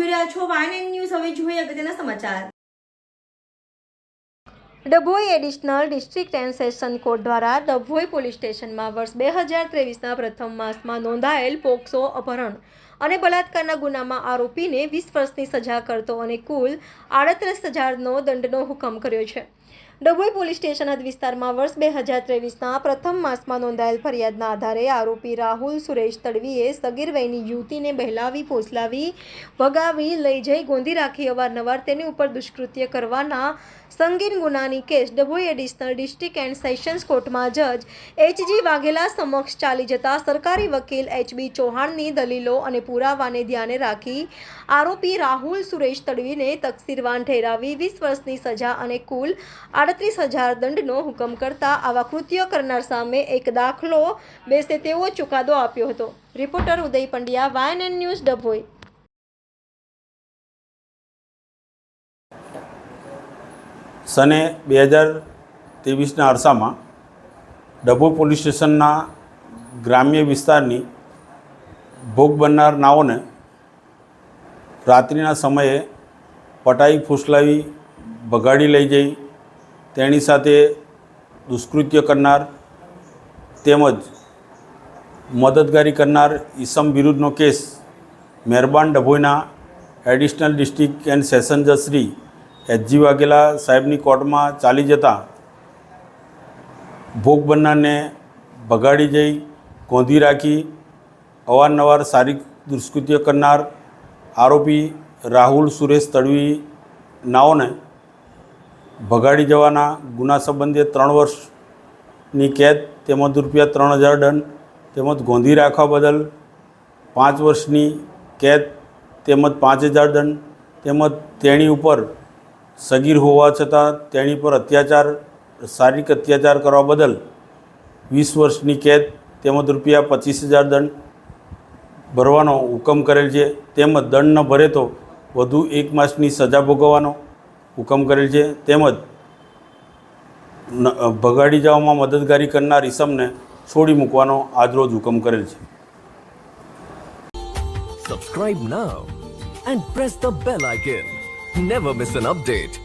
જોઈ રહ્યા છો YNN ન્યૂઝ। હવે જોઈએ અગત્યના સમાચાર। Dabhoi additional district and session court દ્વારા ડભોઈ પોલીસ સ્ટેશનમાં વર્ષ 2023ના પ્રથમ માસમાં નોંધાયેલ પોક્સો અપહરણ અને બળાત્કારના ગુનામાં આરોપીને 20 વર્ષની સજા કરતો અને કુલ 38,000નો દંડનો હુકમ કર્યો છે। ડભોઈ પોલીસ સ્ટેશન હદ વિસ્તારમાં વર્ષ 2023ના પ્રથમ માસમાં નોંધાયેલ ફરિયાદના આધારે આરોપી રાહુલ સુરેશ તડવીએ સગીર વયની યુવતીને બહેલાવી, ફોસલાવી, ભગાવી લઈ જઈ ગોંધી રાખી અવારનવાર તેની ઉપર દુષ્કૃત્ય કરવાના સંગીન ગુનાની case Dabhoi additional district and sessions કોર્ટમાં જજ H.G. વાઘેલા સમક્ષ ચાલી જતા સરકારી વકીલ H.B. ચૌહાણની દલીલો અને પુરાવાને ધ્યાને રાખી આરોપી રાહુલ સુરેશ તડવીને તકસીરવાન ઠેરાવી 20 વર્ષની સજા અને કુલ 38,000 દંડનો હુકમ કરતા આવા કૃત્ય કરનાર સામે એક દાખલો બેસે તેવો ચુકાદો આપ્યો હતો। રિપોર્ટર ઉદય પંડ્યા, YNN ન્યૂઝ, ડભોઈ। સને 2023ના અરસામાં ડભોઈ પોલીસ સ્ટેશનના ગ્રામ્ય વિસ્તારની ભોગ બનનાર નાઓને રાત્રિના સમયે પટાઈ, ફૂસલાવી, ભગાડી લઈ જઈ તેની સાથે દુષ્કૃત્ય કરનાર તેમજ મદદગારી કરનાર ઈસમ વિરુદ્ધનો કેસ મહેરબાન ડભોઈના એડિશનલ ડિસ્ટ્રિક્ટ એન્ડ સેશન જજ શ્રી H.G. વાઘેલા સાહેબની કોર્ટમાં ચાલી જતા ભોગ બનનારને ભગાડી જઈ ગોંધી રાખી અવારનવાર શારીરિક દુષ્કૃત્ય કરનાર આરોપી રાહુલ સુરેશ તડવી નાઓને ભગાડી જવાના ગુના સંબંધે 3 વર્ષની કેદ તેમજ ₹3,000 દંડ તેમજ ગોંધી રાખવા બદલ 5 વર્ષની કેદ તેમજ 5,000 દંડ તેમજ તેણી ઉપર સગીર હોવા છતાં તેણી પર શારીરિક અત્યાચાર કરવા બદલ 20 વર્ષની કેદ તેમજ ₹25,000 દંડ ભરવાનો હુકમ કરેલ છે। તેમજ દંડ ન ભરે તો વધુ 1 માસની સજા ભોગવવાનો હુકમ કરેલ છે। તેમજ ભગાડી જવામાં મદદગારી કરનાર ઈસમને છોડી મૂકવાનો આજરોજ હુકમ કરેલ છે। Subscribe now and press the bell icon. Never miss an update.